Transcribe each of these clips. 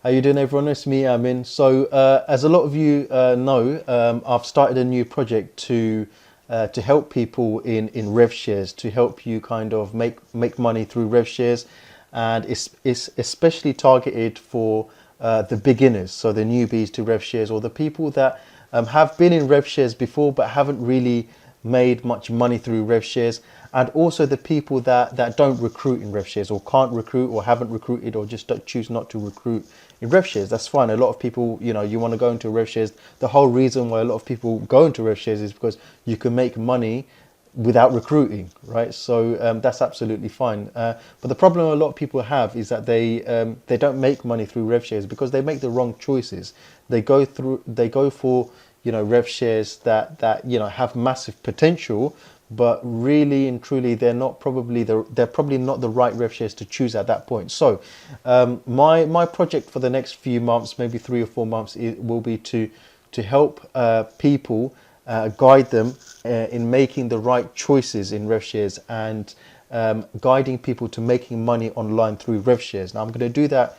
How you doing, everyone? It's me, Amin. So, as a lot of you know, I've started a new project to help people in Revshares, to help you kind of make money through Revshares, and it's especially targeted for the beginners, so the newbies to Revshares, or the people that have been in Revshares before but haven't really made much money through Revshares, and also the people that don't recruit in Revshares, or can't recruit, or haven't recruited, or just don't choose not to recruit in Revshares. That's fine. A lot of people, you want to go into Revshares. The whole reason why a lot of people go into Revshares is because you can make money without recruiting, right? So that's absolutely fine. But the problem a lot of people have is that they don't make money through Revshares because they make the wrong choices. They go for Revshares that have massive potential, but really and truly they're probably not the right Revshares to choose at that point. So my project for the next few months, maybe 3 or 4 months, it will be to help people, guide them in making the right choices in Revshares, and guiding people to making money online through Revshares. Now I'm going to do that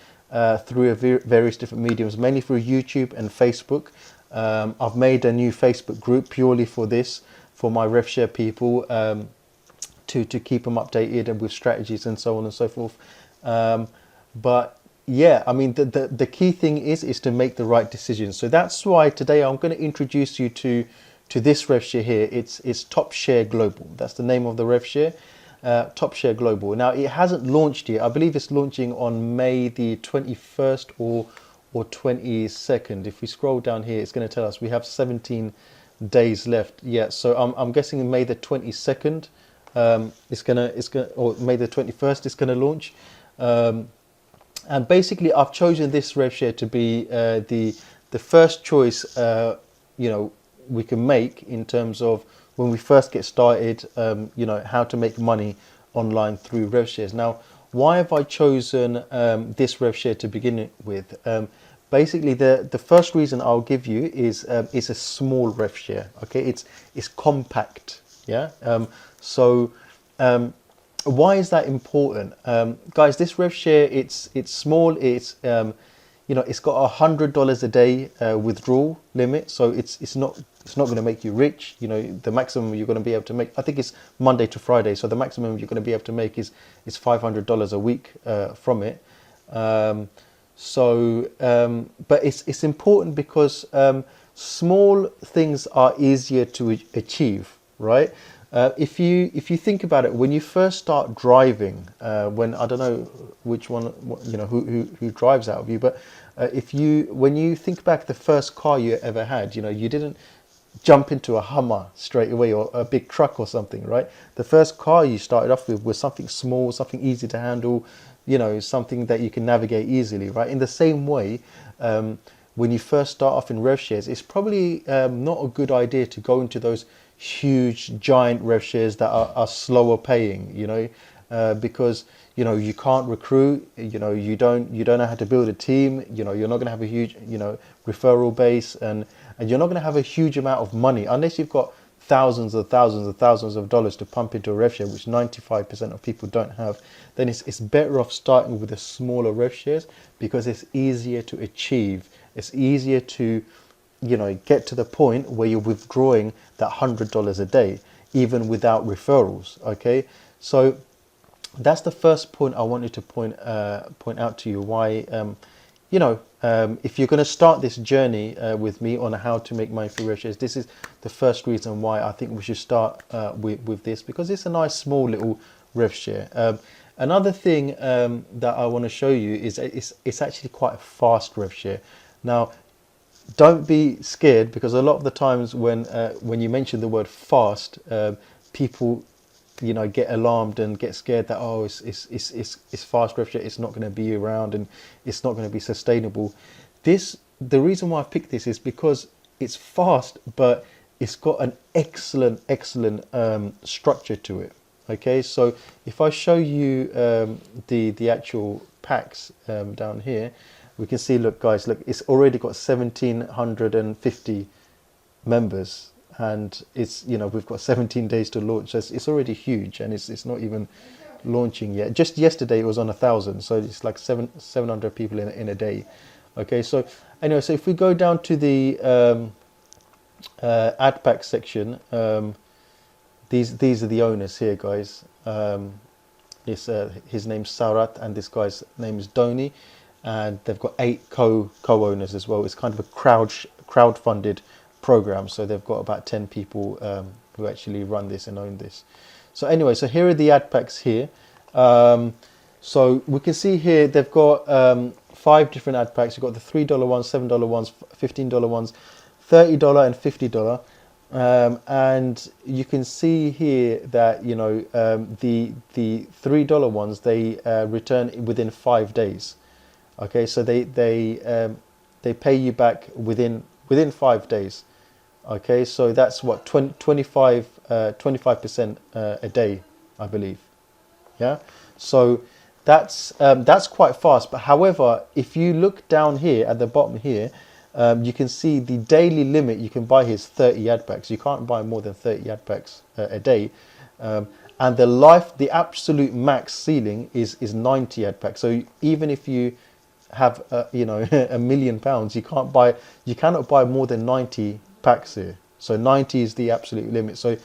through various different mediums, mainly through YouTube and Facebook. I've made a new Facebook group purely for this, for my Revshare people, to keep them updated and with strategies and so on and so forth. But yeah, I mean, the key thing is to make the right decisions. So that's why today I'm going to introduce you to this Revshare here. It's TopShare Global. That's the name of the Revshare, TopShare Global. Now it hasn't launched yet. I believe it's launching on May the 21st or 22nd. If we scroll down here, it's going to tell us we have 17 days left. Yeah, so I'm guessing May the 22nd it's gonna or May the 21st it's gonna launch. And basically I've chosen this Revshare to be the first choice we can make in terms of when we first get started, how to make money online through Revshares. Now, why have I chosen this Revshare to begin with? Basically, the first reason I'll give you is it's a small Revshare. Okay, it's compact. Yeah. Why is that important, guys? This Revshare, it's small. It's got $100 a day withdrawal limit, so it's not going to make you rich. The maximum you're going to be able to make, I think, it's Monday to Friday, so the maximum you're going to be able to make is $500 a week from it. But it's important because small things are easier to achieve, right? If you think about it, when you first start driving, when I don't know which one, who drives out of you, but when you think back the first car you ever had, you didn't jump into a Hummer straight away, or a big truck or something, right? The first car you started off with was something small, something easy to handle, something that you can navigate easily, right? In the same way, when you first start off in Revshares, it's probably not a good idea to go into those huge giant Revshares that are slower paying, because you can't recruit, you don't know how to build a team, you're not going to have a huge referral base, and you're not going to have a huge amount of money unless you've got thousands of dollars to pump into a Revshare, which 95% of people don't have. Then it's better off starting with the smaller Revshares because it's easier to achieve. It's easier to get to the point where you're withdrawing that $100 a day, even without referrals. Okay, so that's the first point I wanted to point out to you. Why, if you're going to start this journey with me on how to make money through Revshares, this is the first reason why I think we should start with this, because it's a nice small little Revshare. Another thing that I want to show you is it's actually quite a fast Revshare. Now, don't be scared, because a lot of the times when you mention the word fast, people get alarmed and get scared that, oh, it's fast Revshare, it's not going to be around and it's not going to be sustainable. The reason why I picked this is because it's fast, but it's got an excellent structure to it. Okay, so if I show you the actual packs down here, we can see, look guys, look, it's already got 1,750 members, and it's we've got 17 days to launch. So it's already huge, and it's not even launching yet. Just yesterday it was on 1,000, so it's like 700 people in a day. Okay, so anyway, so if we go down to the ADPACKS section, these are the owners here, guys. His name's SARATH and this guy's name is DONEY, and they've got 8 co-owners as well. It's kind of a crowd-funded program, so they've got about 10 people who actually run this and own this. So anyway, so here are the ADPACKS here. So we can see here they've got 5 different ADPACKS. You've got the $3 ones, $7 ones, $15 ones, $30 and $50. And you can see here that, you know, the $3 ones, they return within 5 days. Okay, so they pay you back within 5 days. Okay, so that's what 25% a day, I believe. Yeah, so that's quite fast. But however, if you look down here at the bottom here, you can see the daily limit you can buy here is 30 ADPACKS. You can't buy more than 30 ADPACKS a day. And the absolute max ceiling is 90 ADPACKS. So even if you have you know, £1 million, you cannot buy more than 90 packs here. So 90 is the absolute limit. So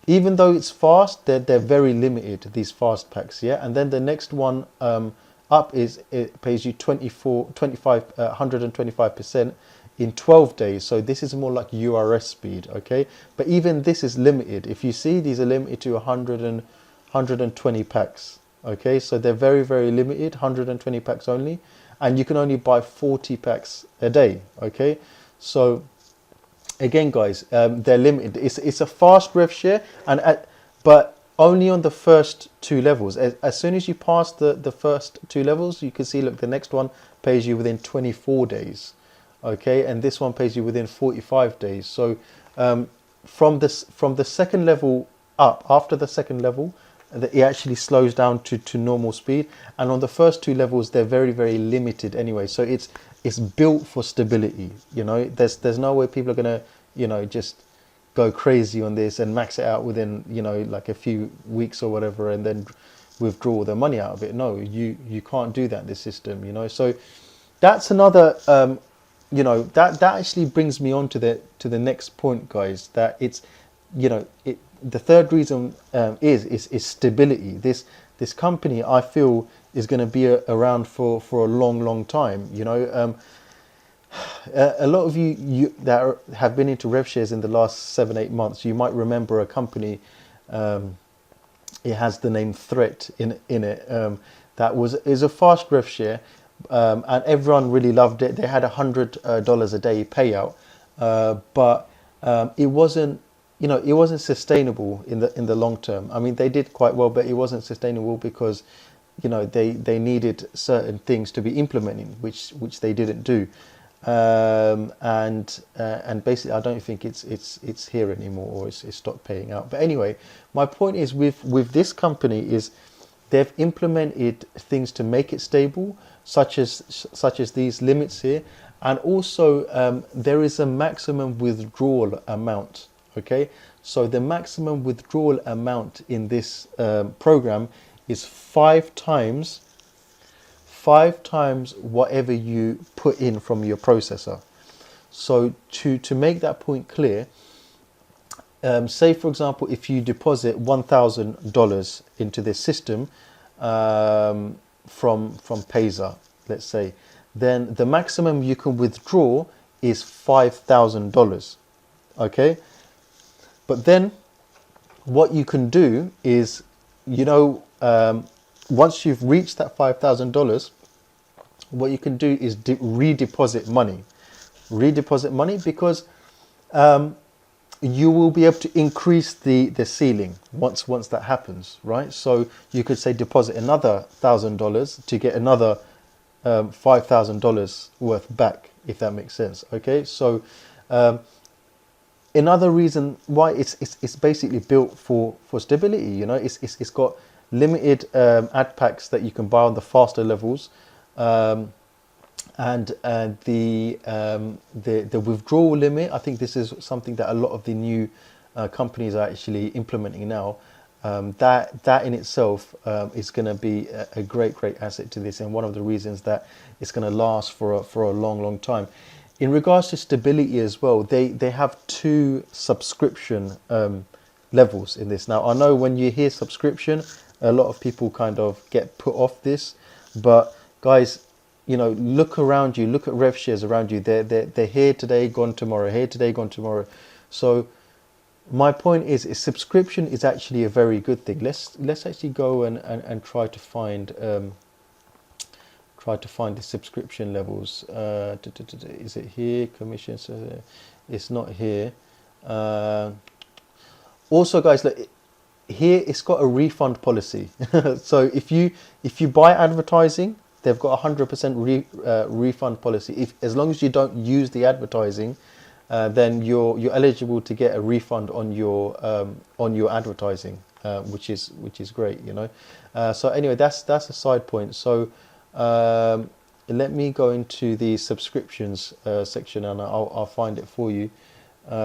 even though it's fast, they're very limited, these fast packs. Yeah, and then the next one up is, it pays you 125% in 12 days. So this is more like URS speed. Okay, but even this is limited. If you see, these are limited to 120 packs. Okay, so they're very, very limited, 120 packs only, and you can only buy 40 packs a day. Okay, so again, guys, they're limited. It's a fast Revshare, but only on the first 2 levels. As soon as you pass the first 2 levels, you can see, look, the next one pays you within 24 days. Okay, and this one pays you within 45 days. So from the second level up, after the second level, it actually slows down to normal speed. And on the first 2 levels, they're very, very limited anyway. So it's built for stability. You know, there's no way people are gonna, you know, just go crazy on this and max it out within, you know, like a few weeks or whatever, and then withdraw their money out of it. No, you can't do that in this system. You know, so that's another. You know, that actually brings me on to the next point, guys. That it's, you know, the third reason is stability. This company, I feel, is going to be around for a long time. You know, a lot of you that have been into Revshares in the last 7-8 months, you might remember a company. It has the name Threat in it. That is a fast Revshare. And everyone really loved it. They had $100 a day payout, but it wasn't, you know, it wasn't sustainable in the long term. I mean, they did quite well, but it wasn't sustainable because, you know, they needed certain things to be implemented, which they didn't do, and basically, I don't think it's here anymore, or it's stopped paying out. But anyway, my point is with this company is they've implemented things to make it stable, such as these limits here, and also there is a maximum withdrawal amount. Okay, so the maximum withdrawal amount in this program is 5 times whatever you put in from your processor. So to make that point clear, say for example, if you deposit $1,000 into this system from Payza, let's say, then the maximum you can withdraw is $5,000. Okay, but then what you can do is, you know, once you've reached that $5,000, what you can do is redeposit money, because you will be able to increase the ceiling once that happens, right? So you could say deposit another $1,000 to get another $5,000 worth back, if that makes sense. Okay, so another reason why it's basically built for stability. You know, it's got limited ADPACKS that you can buy on the faster levels, and the withdrawal limit. I think this is something that a lot of the new companies are actually implementing now. That in itself is going to be a great asset to this, and one of the reasons that it's going to last for a long time. In regards to stability as well, they have two subscription levels in this. Now I know when you hear subscription, a lot of people kind of get put off this, but guys, you know, look around you, look at rev shares around you. They're here today, gone tomorrow, here today, gone tomorrow. So my point is subscription is actually a very good thing. Let's actually go and try to find the subscription levels. Is it here? Commissions? It's not here. Also, guys, look, here it's got a refund policy. So if you buy advertising, they've got 100% refund policy. As long as you don't use the advertising, then you're eligible to get a refund on your advertising, which is great, you know. So anyway, that's a side point. So let me go into the subscriptions section, and I'll find it for you.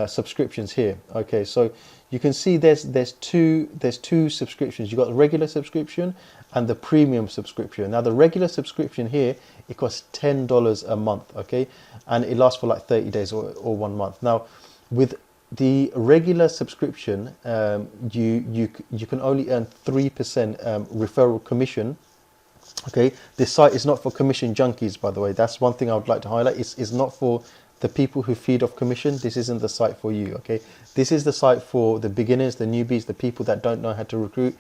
Subscriptions here. Okay, so you can see there's two subscriptions. You've got the regular subscription and the premium subscription. Now the regular subscription here, it costs $10 a month, okay, and it lasts for like 30 days or 1 month. Now with the regular subscription, you can only earn 3% referral commission. Okay, this site is not for commission junkies, by the way. That's one thing I would like to highlight. It's not for the people who feed off commission. This isn't the site for you. Okay, this is the site for the beginners, the newbies, the people that don't know how to recruit.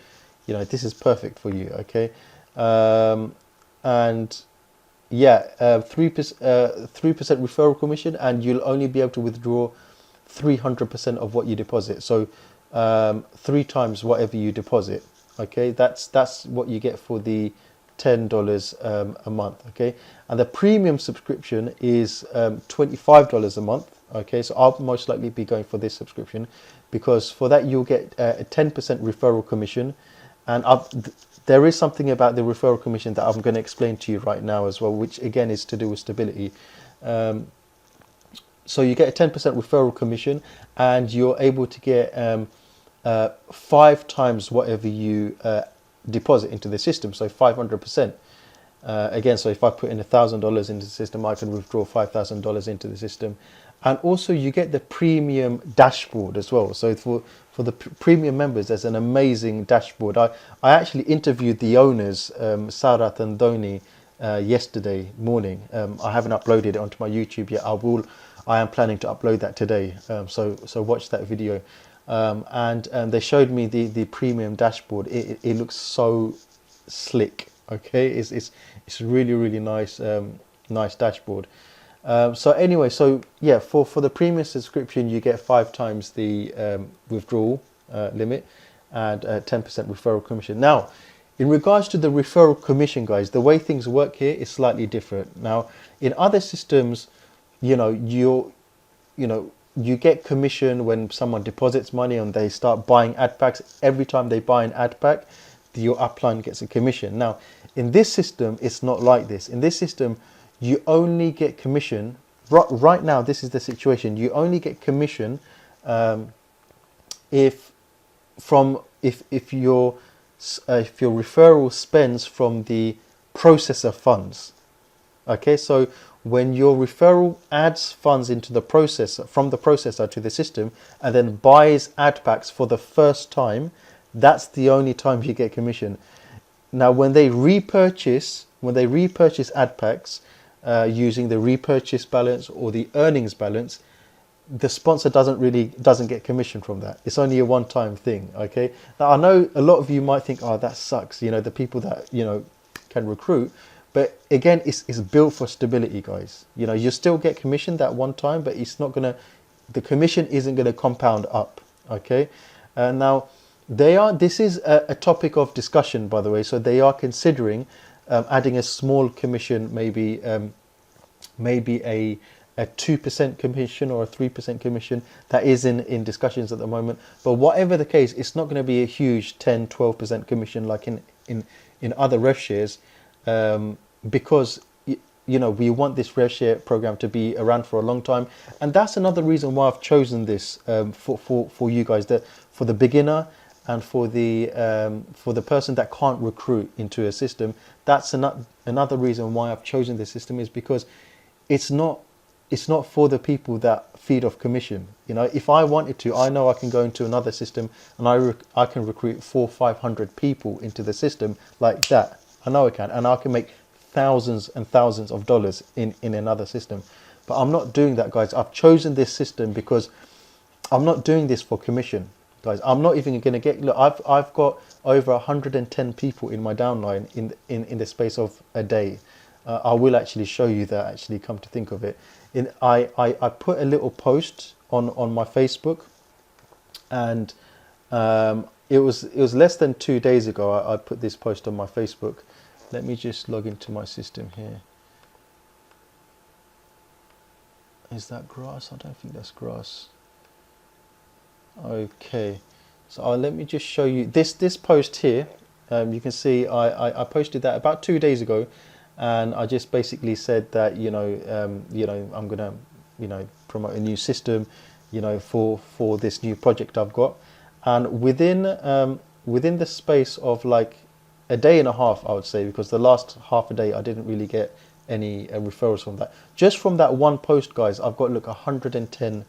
You know, this is perfect for you. Okay, and yeah, 3% referral commission, and you'll only be able to withdraw 300% of what you deposit. So 3 times whatever you deposit. Okay, that's what you get for the $10 a month. Okay, and the premium subscription is $25 a month. Okay, so I'll most likely be going for this subscription, because for that you'll get a 10% referral commission, and there is something about the referral commission that I'm going to explain to you right now as well, which again is to do with stability. So you get a 10% referral commission, and you're able to get 5 times whatever you deposit into the system, so 500%. Again, so if I put in $1,000 into the system, I can withdraw $5,000 into the system. And also you get the premium dashboard as well. So for the premium members, there's an amazing dashboard. I actually interviewed the owners, SARATH and DONEY, yesterday morning. I haven't uploaded it onto my YouTube yet. I am planning to upload that today. So watch that video. And they showed me the premium dashboard. It looks so slick. Okay, it's really nice, nice dashboard. So anyway, so yeah, for the premium subscription, you get 5 times the withdrawal limit and 10% referral commission. Now, in regards to the referral commission, guys, the way things work here is slightly different. Now, in other systems, you get commission when someone deposits money and they start buying ADPACKS. Every time they buy an ADPACK, your upline gets a commission. Now, in this system, it's not like this. In this system, you only get commission. Right now, this is the situation. You only get commission if your referral spends from the processor funds. Okay, so when your referral adds funds into the processor, from the processor to the system, and then buys ADPACKS for the first time, that's the only time you get commission. Now, when they repurchase ADPACKS using the repurchase balance or the earnings balance, the sponsor doesn't get commission from that. It's only a one-time thing. Okay. Now, I know a lot of you might think, oh, that sucks. The people that can recruit. But again, it's built for stability, guys. You still get commission that one time, but the commission isn't gonna compound up. Okay. Now, this is a topic of discussion, by the way. So they are considering adding a small commission, maybe a 2% commission or a 3% commission. That is in discussions at the moment. But whatever the case, it's not going to be a huge 10-12% commission like in other Revshares, because we want this Revshare program to be around for a long time. And that's another reason why I've chosen this for you guys, that for the beginner and for the person that can't recruit into a system. That's another reason why I've chosen this system, is because it's not for the people that feed off commission. You know, if I wanted to, I know I can go into another system and I can recruit 400-500 people into the system like that. I know I can, and I can make thousands and thousands of dollars in another system. But I'm not doing that, guys. I've chosen this system because I'm not doing this for commission, guys. I'm not even going to get, look, I've got over 110 people in my downline in the space of a day. I will actually show you that, actually, come to think of it. I put a little post on my Facebook, and it was less than 2 days ago I put this post on my Facebook. Let me just log into my system here. Is that grass? I don't think that's grass. Okay, so let me just show you this post here. You can see I posted that about 2 days ago, and I just basically said that I'm gonna promote a new system, for this new project I've got. And within the space of like a day and a half, I would say, because the last half a day I didn't really get any referrals from that. Just from that one post, guys, I've got 110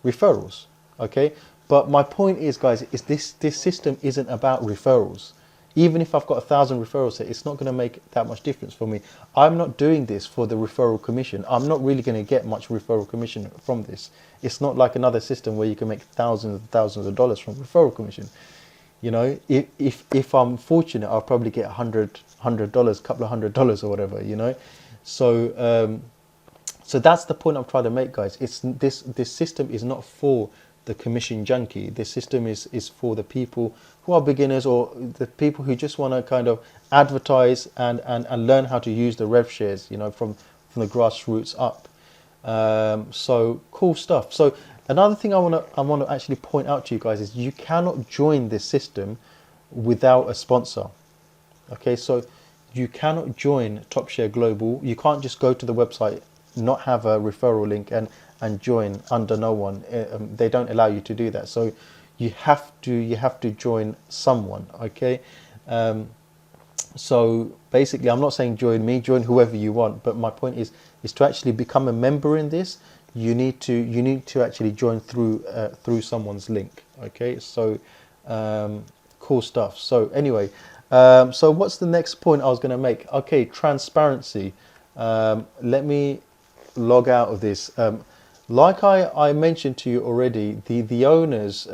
referrals. Okay, but my point is, guys, is this system isn't about referrals. Even if I've got 1,000 referrals here, it's not going to make that much difference for me. I'm not doing this for the referral commission. I'm not really going to get much referral commission from this. It's not like another system where you can make thousands and thousands of dollars from referral commission. If I'm fortunate, I'll probably get $100, couple of $100 or whatever. So that's the point I'm trying to make, guys. It's this system is not for the commission junkie. This system is for the people who are beginners, or the people who just want to kind of advertise and learn how to use the rev shares, from the grassroots up. So cool stuff. So another thing I want to actually point out to you guys is you cannot join this system without a sponsor. Okay, so you cannot join TopShare Global. You can't just go to the website, not have a referral link and join under no one. They don't allow you to do that. So you have to join someone. Okay. So basically, I'm not saying join me, join whoever you want, but my point is to actually become a member in this. You need to actually join through someone's link. Okay. So cool stuff. So anyway, so what's the next point I was going to make? Okay, transparency. Let me log out of this. Like I mentioned to you already, the owners,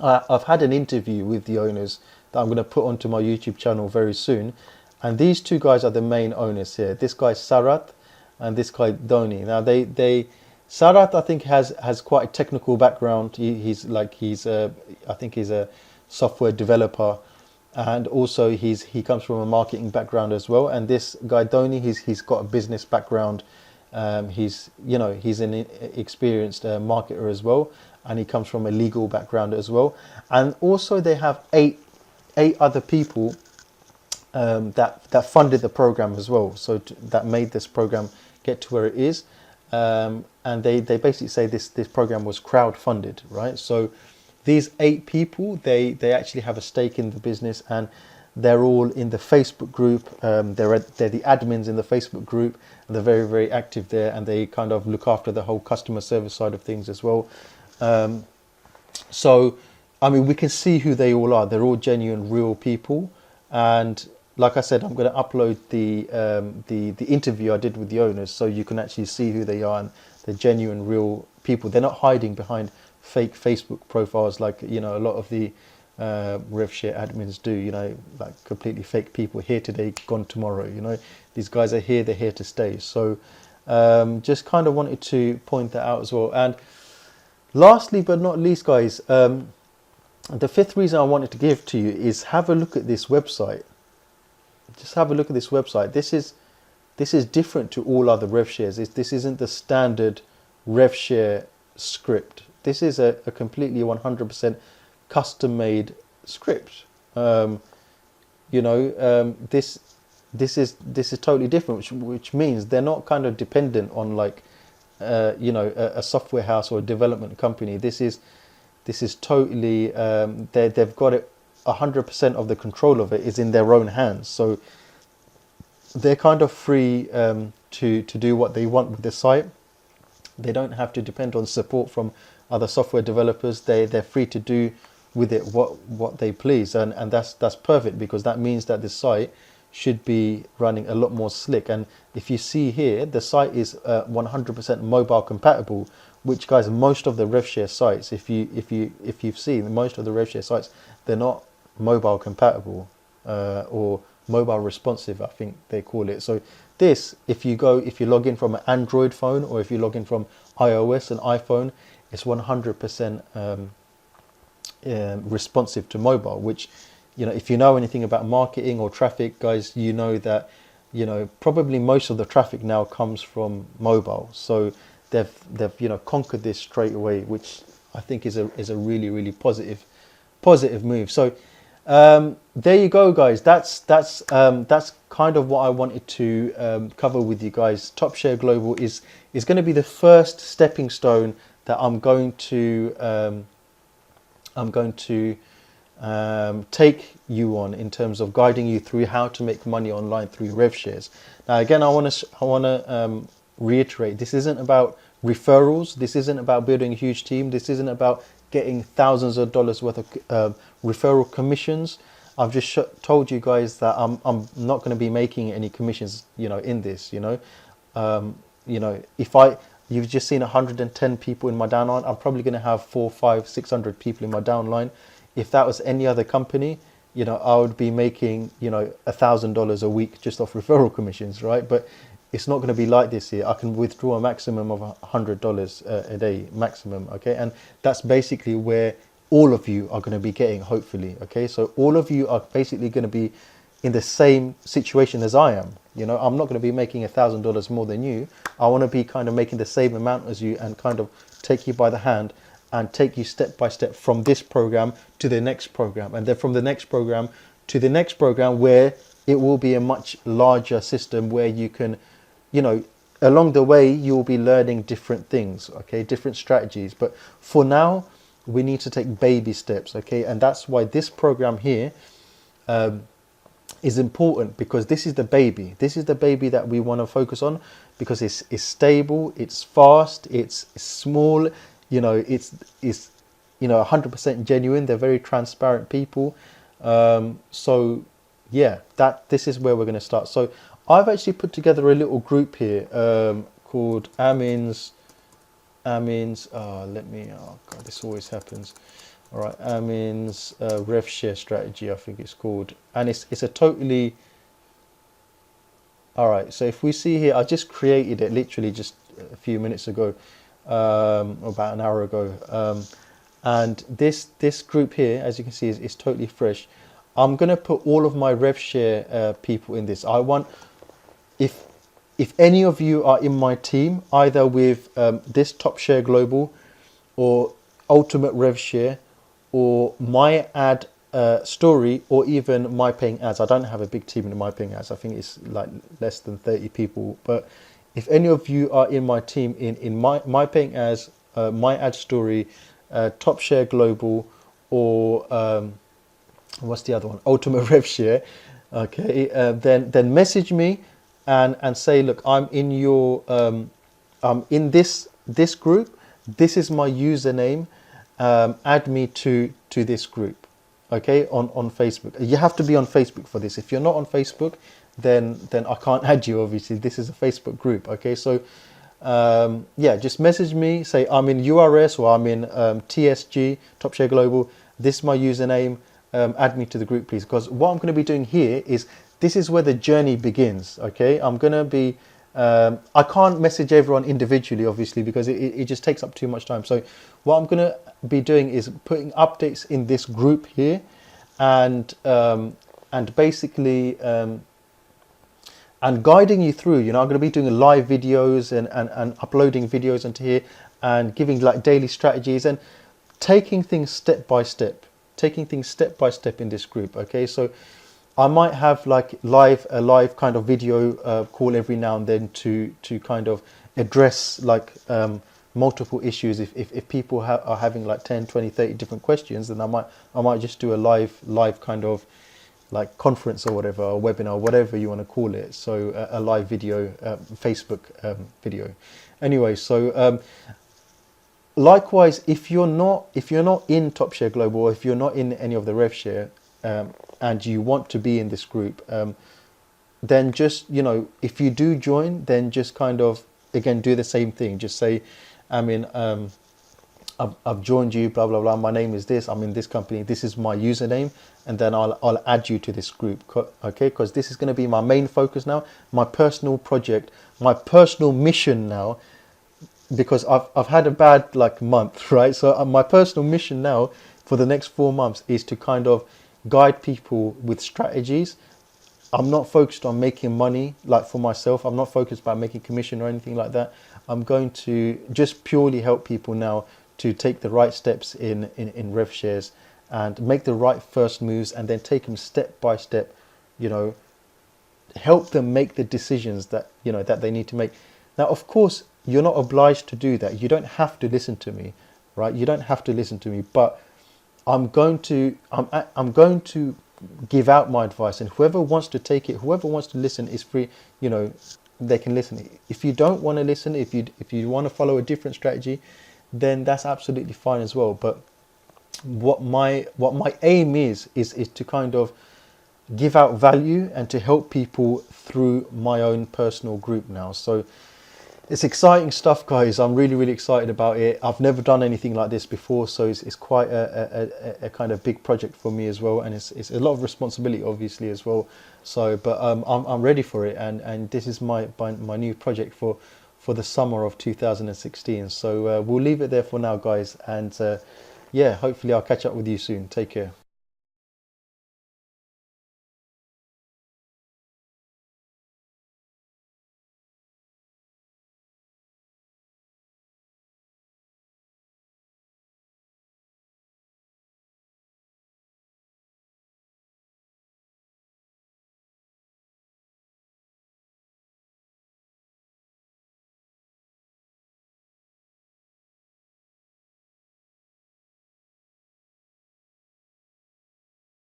I've had an interview with the owners that I'm going to put onto my YouTube channel very soon. And these two guys are the main owners here. This guy SARATH and this guy DONEY. Now SARATH, I think, has quite a technical background. I think he's a software developer, and also he comes from a marketing background as well. And this guy DONEY, he's got a business background. He's an experienced marketer as well, and he comes from a legal background as well. And also they have eight other people that funded the program as well, so that made this program get to where it is. And they basically say this program was crowd funded, right? So these 8 people, they actually have a stake in the business, and they're all in the Facebook group. They're the admins in the Facebook group, and they're very, very active there, and they kind of look after the whole customer service side of things as well. So, I mean, we can see who they all are. They're all genuine, real people. And like I said, I'm going to upload the interview I did with the owners, so you can actually see who they are, and they're genuine, real people. They're not hiding behind fake Facebook profiles like a lot of the Revshare admins do, like completely fake people, here today, gone tomorrow. These guys are here, they're here to stay. So just kind of wanted to point that out as well. And lastly but not least, guys, the 5th reason I wanted to give to you is have a look at this website. Just have a look at this website. This is different to all other RevShares. This isn't the standard RevShare script. This is a completely 100% custom-made script. This is totally different, which means they're not kind of dependent on like a software house or a development company. This This is totally, they've got it, 100% of the control of it is in their own hands. So they're kind of free to do what they want with the site. They don't have to depend on support from other software developers. They're free to do with it what they please, and that's perfect, because that means that the site should be running a lot more slick. And if you see here, the site is 100% mobile compatible, which, guys, most of the Revshare sites, if you've seen, most of the Revshare sites, they're not mobile compatible or mobile responsive, I think they call it. So this, if you log in from an Android phone, or if you log in from iOS and iPhone, it's 100% responsive to mobile, which, if you know anything about marketing or traffic, guys, you know that, probably most of the traffic now comes from mobile. So they've conquered this straight away, which I think is a really, really positive move. So there you go, guys. That's kind of what I wanted to cover with you guys. TopShare Global is going to be the first stepping stone that I'm going to take you on, in terms of guiding you through how to make money online through Revshares. Now, again, I want to reiterate, this isn't about referrals. This isn't about building a huge team. This isn't about getting thousands of dollars worth of referral commissions. I've just told you guys that I'm not going to be making any commissions, in this. You've just seen 110 people in my downline. I'm probably going to have 400, 500, 600 people in my downline. If that was any other company, I would be making, $1,000 a week just off referral commissions, right? But it's not going to be like this here. I can withdraw a maximum of $100 a day maximum, okay? And that's basically where all of you are going to be getting, hopefully, okay? So all of you are basically going to be in the same situation as I am. I'm not going to be making $1,000 more than you. I want to be kind of making the same amount as you, and kind of take you by the hand and take you step by step from this program to the next program, and then from the next program to the next program, where it will be a much larger system, where you can, along the way, you'll be learning different things, okay, different strategies. But for now, we need to take baby steps, okay? And that's why this program here is important, because this is the baby. This is the baby that we want to focus on, because it's stable, it's fast, it's small, it's 100% genuine. They're very transparent people. So yeah, this is where we're going to start. So I've actually put together a little group here called Amins. Oh God, this always happens. All right, Amin's Revshare strategy, I think it's called, and it's a totally. All right, so if we see here, I just created it literally just a few minutes ago, about an hour ago, and this group here, as you can see, is totally fresh. I'm gonna put all of my Revshare people in this. I want, if any of you are in my team, either with this TopShare Global, or Ultimate Revshare, or my ad story, or even my paying ads. I don't have a big team in my paying ads. I think it's like less than 30 people. But if any of you are in my team in my paying ads, my ad story, TopShare Global, or what's the other one? Ultimate Revshare. Okay, then message me and say, look, I'm in your I'm in this group. This is my username. Add me to this group, okay, on Facebook. You have to be on Facebook for this. If you're not on Facebook, then I can't add you, obviously. This is a Facebook group, okay? So yeah, just message me, say I'm in URS, or I'm in TSG, TopShare Global. This is my username. Add me to the group, please, because what I'm going to be doing here is, this is where the journey begins, okay? I'm going to be I can't message everyone individually, obviously, because it just takes up too much time. So what I'm going to be doing is putting updates in this group here, and basically and guiding you through. I'm going to be doing live videos and uploading videos into here, and giving like daily strategies, and taking things step by step in this group, okay? So I might have like a live kind of video call every now and then to kind of address like multiple issues. If people are having like 10, 20, 30 different questions, then I might just do a live kind of like conference or whatever, or webinar, whatever you want to call it. So a live video, Facebook video. Anyway, so likewise, if you're not in TopShare Global, or if you're not in any of the Revshare, and you want to be in this group, then just, you know, if you do join, then just kind of again do the same thing. Just say, I mean, I've joined you, blah blah blah. My name is this. I'm in this company. This is my username, and then I'll add you to this group. Okay, because this is going to be my main focus now, my personal project, my personal mission now. Because I've had a bad like month, right? So my personal mission now for the next 4 months is to kind of guide people with strategies. I'm not focused on making money like for myself. I'm not focused about making commission or anything like that. I'm going to just purely help people now to take the right steps in Revshares and make the right first moves, and then take them step by step, you know, help them make the decisions that, you know, that they need to make. Now, of course, you're not obliged to do that. You don't have to listen to me, right? You don't have to listen to me, but I'm going to give out my advice, and whoever wants to take it, whoever wants to listen is free. You know, they can listen. If you don't want to listen, if you want to follow a different strategy, then that's absolutely fine as well. But what my aim is to kind of give out value and to help people through my own personal group now. So it's exciting stuff, guys. I'm really excited about it. I've never done anything like this before, so it's quite a kind of big project for me as well, and it's a lot of responsibility, obviously, as well. So, but I'm ready for it, and this is my new project for the summer of 2016. So we'll leave it there for now, guys, and yeah, hopefully I'll catch up with you soon. Take care.